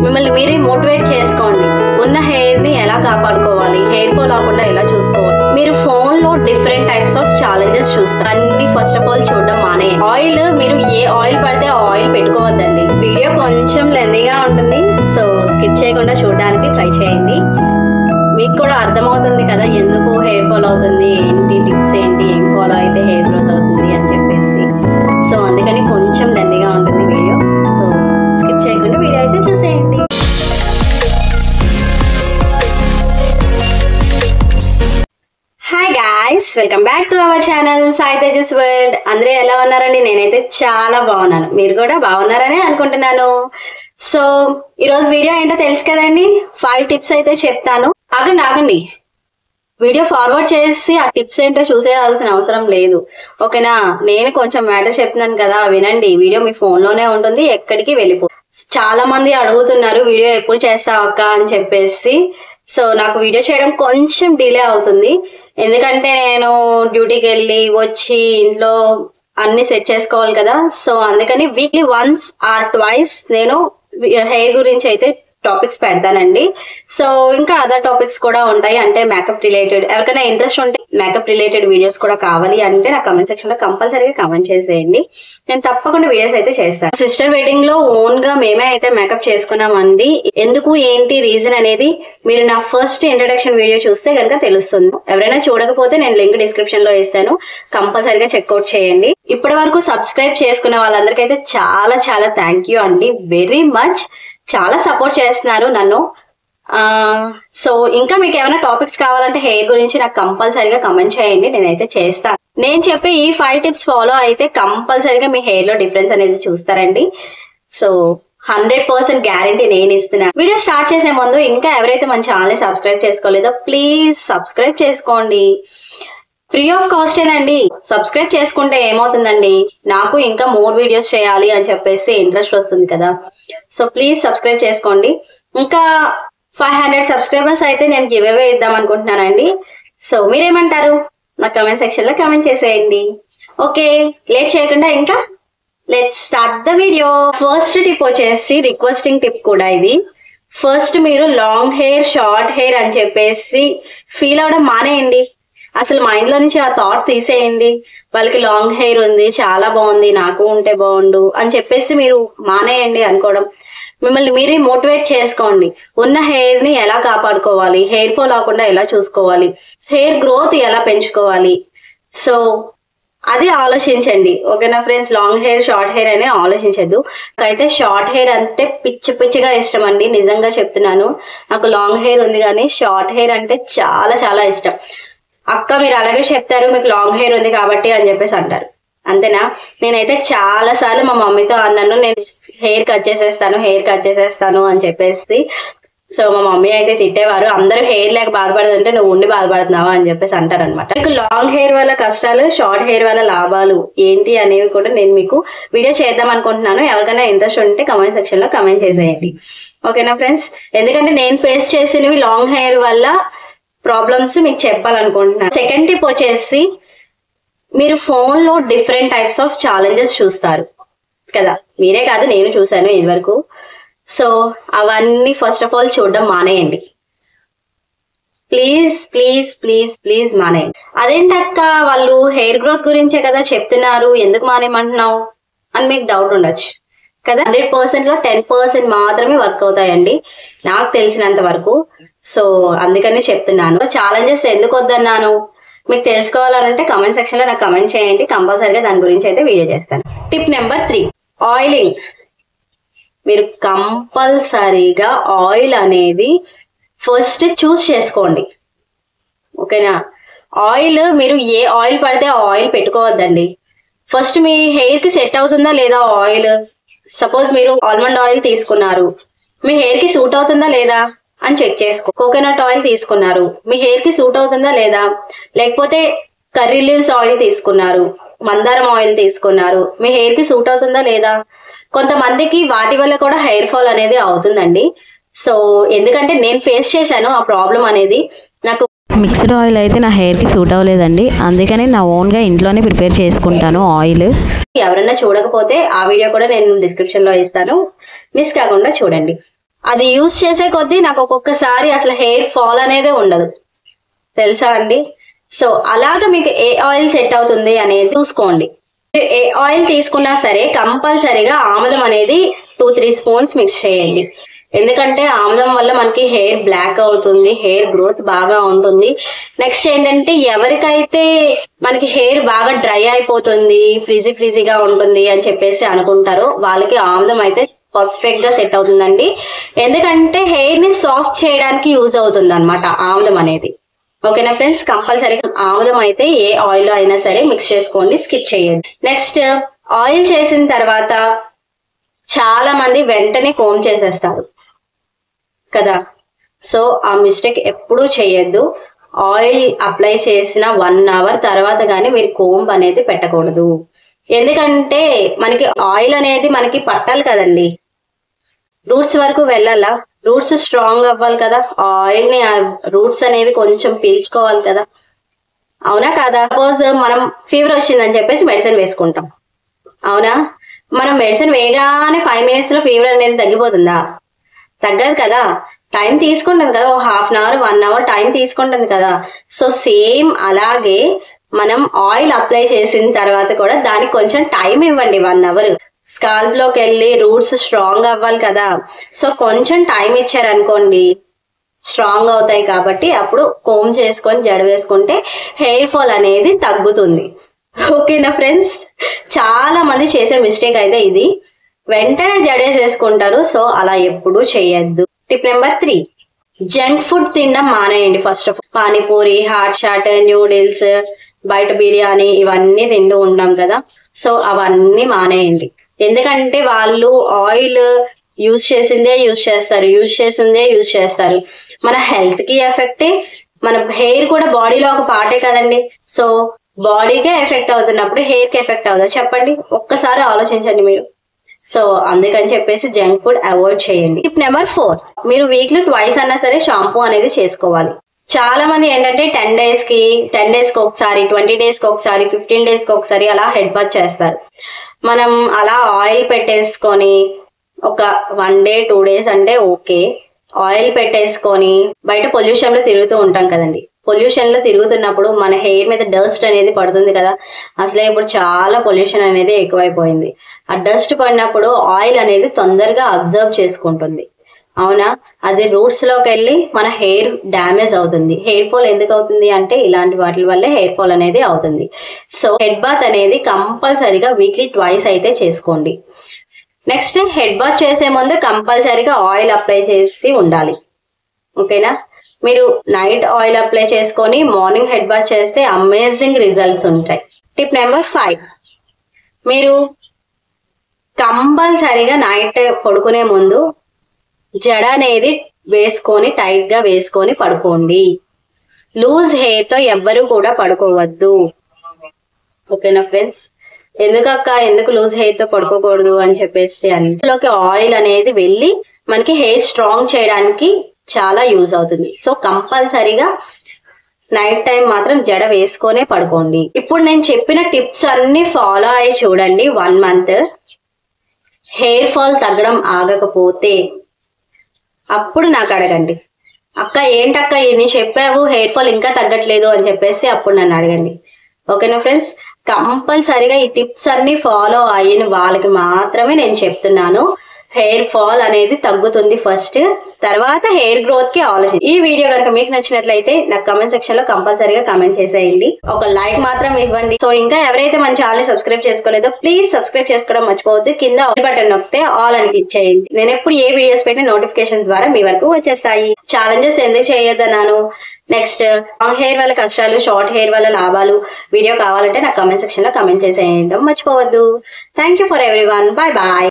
మిమ్మల్ని మీరే మోటివేట్ చేసుకోండి. ఉన్న హెయిర్ ని ఎలా కాపాడుకోవాలి, హెయిర్ ఫాల్ అవ్వకుండా ఎలా చూసుకోవాలి. మీరు ఫోన్ లో డిఫరెంట్ టైప్స్ ఆఫ్ ఛాలెంజెస్ చూస్తారు. అన్ని ఫస్ట్ ఆఫ్ ఆల్ చూడడం మానేయండి. ఆయిల్, మీరు ఏ ఆయిల్ పడితే ఆ ఆయిల్ పెట్టుకోవద్దండి. వీడియో కొంచెం లెందీగా ఉంటుంది, సో స్కిప్ చేయకుండా చూడడానికి ట్రై చేయండి. మీకు కూడా అర్థమవుతుంది కదా ఎందుకు హెయిర్ ఫాల్ అవుతుంది, ఏంటి టిప్స్ ఏంటి, ఏం ఫాలో అయితే హెయిర్ గ్రోత్ అవుతుంది అని చెప్పేసి. సో అందుకని కొంచెం లెందీగా ఉంటుంది వీడియో, సో స్కిప్ చేయకుండా వీడియో అయితే చూసేయండి. Hi guys, welcome back to our channel Sai Tejas world. అందరూ ఎలా ఉన్నారండి? నేనైతే చాలా బాగున్నాను, మీరు కూడా బాగున్నారని అనుకుంటున్నాను. సో ఈరోజు వీడియో ఏంటో తెలుసు కదండి, 5 టిప్స్ అయితే చెప్తాను. ఆగండి, వీడియో ఫార్వర్డ్ చేసి ఆ టిప్స్ ఏంటో చూసేయాల్సిన అవసరం లేదు, ఓకేనా? నేను కొంచెం మ్యాటర్ చెప్తున్నాను కదా, వినండి. వీడియో మీ ఫోన్ లోనే ఉంటుంది, ఎక్కడికి వెళ్ళిపో. చాలా మంది అడుగుతున్నారు వీడియో ఎప్పుడు చేస్తావు అక్క అని చెప్పేసి. సో నాకు వీడియో చేయడం కొంచెం డిలే అవుతుంది, ఎందుకంటే నేను డ్యూటీకి వెళ్ళి వచ్చి ఇంట్లో అన్ని సెట్ చేసుకోవాలి కదా. సో అందుకని వీక్లీ వన్స్ ఆర్ ట్వైస్ నేను హెయిర్ గురించి అయితే టాపిక్స్ పెడతానండి. సో ఇంకా అదర్ టాపిక్స్ కూడా ఉంటాయి, అంటే మేకప్ రిలేటెడ్. ఎవరికైనా ఇంట్రెస్ట్ ఉంటే మేకప్ రిలేటెడ్ వీడియోస్ కూడా కావాలి అంటే నా కమెంట్ సెక్షన్ లో కంపల్సరీగా కమెంట్ చేసేయండి, నేను తప్పకుండా వీడియోస్ అయితే చేస్తాను. సిస్టర్ వెడ్డింగ్ లో ఓన్ గా మేమే అయితే మేకప్ చేసుకున్నామండి. ఎందుకు ఏంటి రీజన్ అనేది మీరు నా ఫస్ట్ ఇంట్రడక్షన్ వీడియో చూస్తే కనుక తెలుస్తుంది. ఎవరైనా చూడకపోతే నేను లింక్ డిస్క్రిప్షన్ లో ఇస్తాను, కంపల్సరీగా చెక్అవుట్ చేయండి. ఇప్పటి వరకు సబ్స్క్రైబ్ చేసుకున్న వాళ్ళందరికైతే చాలా చాలా థ్యాంక్ యూ అండి, వెరీ మచ్. చాలా సపోర్ట్ చేస్తున్నారు నన్ను. సో ఇంకా మీకు ఏమైనా టాపిక్స్ కావాలంటే హెయిర్ గురించి నాకు కంపల్సరీగా కమెంట్ చేయండి, నేనైతే చేస్తాను. నేను చెప్పే ఈ 5 టిప్స్ ఫాలో అయితే కంపల్సరీగా మీ హెయిర్ లో డిఫరెన్స్ అనేది చూస్తారండి. సో 100% గ్యారంటీ నేను ఇస్తున్నాను. వీడియో స్టార్ట్ చేసే ముందు ఇంకా ఎవరైతే మన ఛానల్ ని సబ్స్క్రైబ్ చేసుకోలేదో ప్లీజ్ సబ్స్క్రైబ్ చేసుకోండి, ఫ్రీ ఆఫ్ కాస్టేనండి. సబ్స్క్రైబ్ చేసుకుంటే ఏమవుతుందండి, నాకు ఇంకా మోర్ వీడియోస్ చేయాలి అని చెప్పేసి ఇంట్రెస్ట్ వస్తుంది కదా. సో ప్లీజ్ సబ్స్క్రైబ్ చేసుకోండి. ఇంకా 500 సబ్స్క్రైబర్స్ అయితే నేను గివ్ అవే ఇద్దాం అనుకుంటున్నానండి. సో మీరేమంటారు నా కమెంట్ సెక్షన్ లో కమెంట్ చేసేయండి. ఓకే, లేట్ చేయకుండా ఇంకా let's start the video. First tip వచ్చేసి రిక్వెస్టింగ్ టిప్ కూడా ఇది. ఫస్ట్ మీరు లాంగ్ హెయిర్, షార్ట్ హెయిర్ అని చెప్పేసి ఫీల్ అవడం మానేయండి. అసలు మైండ్ లో నుంచి ఆ థాట్ తీసేయండి. వాళ్ళకి లాంగ్ హెయిర్ ఉంది, చాలా బాగుంది, నాకు ఉంటే బాగుండు అని చెప్పేసి మీరు మానేయండి అనుకోవడం. మిమ్మల్ని మీరే మోటివేట్ చేసుకోండి. ఉన్న హెయిర్ ని ఎలా కాపాడుకోవాలి, హెయిర్ ఫాల్ అవ్వకుండా ఎలా చూసుకోవాలి, హెయిర్ గ్రోత్ ఎలా పెంచుకోవాలి, సో అది ఆలోచించండి, ఓకేనా friends? Long hair, short hair అనే ఆలోచించద్దు. నాకైతే షార్ట్ హెయిర్ అంటే పిచ్చిగా ఇష్టం అండి, నిజంగా చెప్తున్నాను. నాకు లాంగ్ హెయిర్ ఉంది కానీ షార్ట్ హెయిర్ అంటే చాలా చాలా ఇష్టం. అక్క మీరు అలాగే చెప్తారు, మీకు లాంగ్ హెయిర్ ఉంది కాబట్టి అని చెప్పేసి అంటారు, అంతేనా? నేనైతే చాలా సార్లు మా మమ్మీతో అన్నాను, నేను హెయిర్ కట్ చేసేస్తాను అని చెప్పేసి. సో మా మమ్మీ అయితే తిట్టేవారు, అందరూ హెయిర్ లేక బాధపడుతుంటే నువ్వు ఉండి బాధపడుతున్నావా అని చెప్పేసి అంటారు అనమాట. మీకు లాంగ్ హెయిర్ వల్ల కష్టాలు, షార్ట్ హెయిర్ వల్ల లాభాలు ఏంటి అనేవి కూడా నేను మీకు వీడియో చేద్దాం అనుకుంటున్నాను. ఎవరికైనా ఇంట్రెస్ట్ ఉంటే కమెంట్ సెక్షన్ లో కమెంట్ చేసేయండి, ఓకేనా ఫ్రెండ్స్? ఎందుకంటే నేను ఫేస్ చేసినవి లాంగ్ హెయిర్ వల్ల ప్రాబ్లమ్స్ మీకు చెప్పాలనుకుంటున్నాను. సెకండ్ టిప్ వచ్చేసి మీరు ఫోన్ లో డిఫరెంట్ టైప్స్ ఆఫ్ ఛాలెంజెస్ చూస్తారు కదా, మీరే కాదు నేను చూసాను ఇదివరకు. సో అవన్నీ ఫస్ట్ ఆఫ్ ఆల్ చూడడం మానేయండి, ప్లీజ్ ప్లీజ్ ప్లీజ్ ప్లీజ్ మానేయండి. అదేంటక్క వాళ్ళు హెయిర్ గ్రోత్ గురించే కదా చెప్తున్నారు, ఎందుకు మానేయమంటున్నావు అని మీకు డౌట్ ఉండొచ్చు కదా. 100% లో 10% మాత్రమే వర్క్ అవుతాయండి నాకు తెలిసినంత వరకు. సో అందుకని చెప్తున్నాను. ఛాలెంజెస్ ఎందుకు వద్దన్నాను మీకు తెలుసుకోవాలంటే కమెంట్ సెక్షన్ లో నాకు కమెంట్ చేయండి, కంపల్సరీగా దాని గురించి అయితే వీడియో చేస్తాను. Tip number 3, oiling. మీరు కంపల్సరీగా ఆయిల్ అనేది ఫస్ట్ చూస్ చేసుకోండి, ఓకేనా? ఆయిల్ మీరు ఏ ఆయిల్ పడితే ఆ ఆయిల్ పెట్టుకోవద్దండి. ఫస్ట్ మీ హెయిర్ కి సెట్ అవుతుందా లేదా ఆయిల్. సపోజ్ మీరు ఆల్మండ్ ఆయిల్ తీసుకున్నారు, మీ హెయిర్ కి సూట్ అవుతుందా లేదా అని చెక్ చేసుకో. కోకోనట్ ఆయిల్ తీసుకున్నారు, మీ హెయిర్ కి సూట్ అవుతుందా లేదా. లేకపోతే కర్రీ లీవ్స్ ఆయిల్ తీసుకున్నారు, మందారం ఆయిల్ తీసుకున్నారు, మీ హెయిర్ కి సూట్ అవుతుందా లేదా. కొంతమందికి వాటి వల్ల కూడా హెయిర్ ఫాల్ అనేది అవుతుందండి. సో ఎందుకంటే నేను ఫేస్ చేశాను ఆ ప్రాబ్లం అనేది. నాకు మిక్స్డ్ ఆయిల్ అయితే నా హెయిర్కి సూట్ అవ్వలేదండి, అందుకని నా ఓన్గా ఇంట్లోనే ప్రిపేర్ చేసుకుంటాను ఆయిల్. ఎవరైనా చూడకపోతే ఆ వీడియో కూడా నేను డిస్క్రిప్షన్లో ఇస్తాను, మిస్ కాకుండా చూడండి. అది యూజ్ చేసే కొద్దీ నాకు ఒక్కొక్కసారి అసలు హెయిర్ ఫాల్ అనేది ఉండదు, తెలుసా అండి. సో అలాగా మీకు ఏ ఆయిల్ సెట్ అవుతుంది అనేది చూసుకోండి. ఏ ఆయిల్ తీసుకున్నా సరే కంపల్సరీగా ఆముదం అనేది 2-3 స్పూన్స్ మిక్స్ చేయండి. ఎందుకంటే ఆముదం వల్ల మనకి హెయిర్ బ్లాక్ అవుతుంది, హెయిర్ గ్రోత్ బాగా ఉంటుంది. నెక్స్ట్ ఏంటంటే ఎవరికైతే మనకి హెయిర్ బాగా డ్రై అయిపోతుంది, ఫ్రీజీగా ఉంటుంది అని చెప్పేసి అనుకుంటారో వాళ్ళకి ఆముదం అయితే పర్ఫెక్ట్ గా సెట్ అవుతుందండి. ఎందుకంటే హెయిర్ ని సాఫ్ట్ చేయడానికి యూజ్ అవుతుంది అనమాట ఆముదం అనేది. ఓకేనా ఫ్రెండ్స్, కంపల్సరీగా ఆముదం అయితే ఏ ఆయిల్ లో అయినా సరే మిక్స్ చేసుకోండి, స్కిప్ చేయండి. నెక్స్ట్ ఆయిల్ చేసిన తర్వాత చాలా మంది వెంటనే కోమ్ చేసేస్తారు కదా. సో ఆ మిస్టేక్ ఎప్పుడూ చేయొద్దు. ఆయిల్ అప్లై చేసిన 1 అవర్ తర్వాత కానీ మీరు కోంబ్ అనేది పెట్టకూడదు. ఎందుకంటే మనకి ఆయిల్ అనేది మనకి పట్టాలి కదండి, రూట్స్ వరకు వెళ్ళాలా, రూట్స్ స్ట్రాంగ్ అవ్వాలి కదా, ఆయిల్ ని రూట్స్ అనేవి కొంచెం పీల్చుకోవాలి కదా, అవునా కాదా. సపోజ్ మనం ఫీవర్ వచ్చిందని చెప్పేసి మెడిసిన్ వేసుకుంటాం, అవునా. మనం మెడిసిన్ వేయగానే 5 minutes లో ఫీవర్ అనేది తగ్గిపోతుందా? తగ్గదు కదా, టైం తీసుకుంటుంది కదా, 1/2 hour 1 hour టైం తీసుకుంటుంది కదా. సో సేమ్ అలాగే మనం ఆయిల్ అప్లై చేసిన తర్వాత కూడా దానికి కొంచెం టైం ఇవ్వండి. 1 hour స్కాల్ప్ లోకి వెళ్ళి రూట్స్ స్ట్రాంగ్ అవ్వాలి కదా. సో కొంచెం టైం ఇచ్చారనుకోండి స్ట్రాంగ్ అవుతాయి. కాబట్టి అప్పుడు కోమ్ చేసుకొని జడ వేసుకుంటే హెయిర్ ఫాల్ అనేది తగ్గుతుంది. ఓకేనా ఫ్రెండ్స్, చాలా మంది చేసే మిస్టేక్ అయితే ఇది, వెంటనే జడేసేసుకుంటారు. సో అలా ఎప్పుడూ చేయొద్దు. టిప్ నెంబర్ 3, జంక్ ఫుడ్ తినడం మానేయండి. First of all panipuri, hot chaat, noodles, బయట బిర్యానీ ఇవన్నీ తింటూ ఉంటాం కదా. సో అవన్నీ మానేయండి. ఎందుకంటే వాళ్ళు ఆయిల్ యూజ్ చేసిందే యూజ్ చేస్తారు. మన హెల్త్ కి ఎఫెక్టే, మన హెయిర్ కూడా బాడీలో ఒక పార్టే కదండి. సో బాడీకే ఎఫెక్ట్ అవుతున్నప్పుడు హెయిర్ కి ఎఫెక్ట్ అవుతుందా చెప్పండి, ఒక్కసారి ఆలోచించండి మీరు. సో అందుకని చెప్పేసి జంక్ ఫుడ్ అవాయిడ్ చేయండి. టిప్ నెంబర్ 4, మీరు వీక్లీ 2 అన్నా సరే షాంపూ అనేది చేసుకోవాలి. చాలా మంది ఏంటంటే 10 days కి ఒకసారి, 20 days కి ఒకసారి, 15 days కి ఒకసారి అలా హెడ్ బాత్ చేస్తారు. మనం అలా ఆయిల్ పెట్టేసుకొని ఒక 1 day 2 days అంటే ఓకే, ఆయిల్ పెట్టేసుకొని బయట పొల్యూషన్ లో తిరుగుతూ ఉంటాం కదండి. పొల్యూషన్ లో తిరుగుతున్నప్పుడు మన హెయిర్ మీద డస్ట్ అనేది పడుతుంది కదా. అసలే ఇప్పుడు చాలా పొల్యూషన్ అనేది ఎక్కువైపోయింది. ఆ డస్ట్ పడినప్పుడు ఆయిల్ అనేది తొందరగా అబ్జర్వ్ చేసుకుంటుంది, అవునా. అది రూట్స్ లోకి వెళ్ళి మన హెయిర్ డ్యామేజ్ అవుతుంది. హెయిర్ ఫాల్ ఎందుకు అవుతుంది అంటే ఇలాంటి వాటి వల్లే హెయిర్ ఫాల్ అనేది అవుతుంది. సో హెడ్ బాత్ అనేది కంపల్సరీగా వీక్లీ 2 అయితే చేసుకోండి. నెక్స్ట్ హెడ్ బాత్ చేసే ముందు కంపల్సరీగా ఆయిల్ అప్లై చేసి ఉండాలి. ఓకేనా, మీరు నైట్ ఆయిల్ అప్లై చేసుకొని మార్నింగ్ హెడ్ బాత్ చేస్తే అమేజింగ్ రిజల్ట్స్ ఉంటాయి. టిప్ నెంబర్ 5, మీరు కంపల్సరీగా నైట్ పడుకునే ముందు జడ అనేది వేసుకొని టైట్ గా వేసుకొని పడుకోండి. లూజ్ హెయిర్ తో ఎవ్వరూ కూడా పడుకోవద్దు. ఓకేనా ఫ్రెండ్స్, ఎందుకు లూజ్ హెయిర్ తో పడుకోకూడదు అని చెప్పేసి అందులోకి ఆయిల్ అనేది వెళ్ళి మనకి హెయిర్ స్ట్రాంగ్ చేయడానికి చాలా యూజ్ అవుతుంది. సో కంపల్సరీగా నైట్ టైం మాత్రం జడ వేసుకొనే పడుకోండి. ఇప్పుడు నేను చెప్పిన టిప్స్ అన్ని ఫాలో అయ్యి చూడండి. 1 month హెయిర్ ఫాల్ తగ్గడం ఆగకపోతే అప్పుడు నాకు అడగండి, అక్క ఏంటక్క ఇన్ని చెప్పావు హెయిర్ ఫాల్ ఇంకా తగ్గట్లేదు అని చెప్పేసి అప్పుడు నన్ను అడగండి. ఓకేనా ఫ్రెండ్స్, కంపల్సరీగా ఈ టిప్స్ అన్ని ఫాలో అయిన వాళ్ళకి మాత్రమే నేను చెప్తున్నాను. హెయిర్ ఫాల్ అనేది తగ్గుతుంది ఫస్ట్, తర్వాత హెయిర్ గ్రోత్ కి ఆలోచించి. ఈ వీడియో కనుక మీకు నచ్చినట్లయితే నాకు కమెంట్ సెక్షన్ లో కంపల్సరీగా కమెంట్ చేసేయండి, ఒక లైక్ మాత్రం ఇవ్వండి. సో ఇంకా ఎవరైతే మన ఛానల్ సబ్స్క్రైబ్ చేసుకోలేదో ప్లీజ్ సబ్స్క్రైబ్ చేసుకోవడం మర్చిపోవద్దు. కింద ఆల్ బటన్ నొక్కితే ఆల్ అని క్లిక్ చేయండి. నేను ఎప్పుడు ఏ వీడియోస్ పెట్టిన నోటిఫికేషన్ ద్వారా మీ వరకు వచ్చేస్తాయి. ఛాలెంజెస్ ఎందుకు చేయొద్దన్నాను, నెక్స్ట్ లాంగ్ హెయిర్ వల్ల కష్టాలు, షార్ట్ హెయిర్ వల్ల లాభాలు వీడియో కావాలంటే నాకు కమెంట్ సెక్షన్ లో కమెంట్ చేసేయడం మర్చిపోవద్దు. Thank you for everyone, bye bye.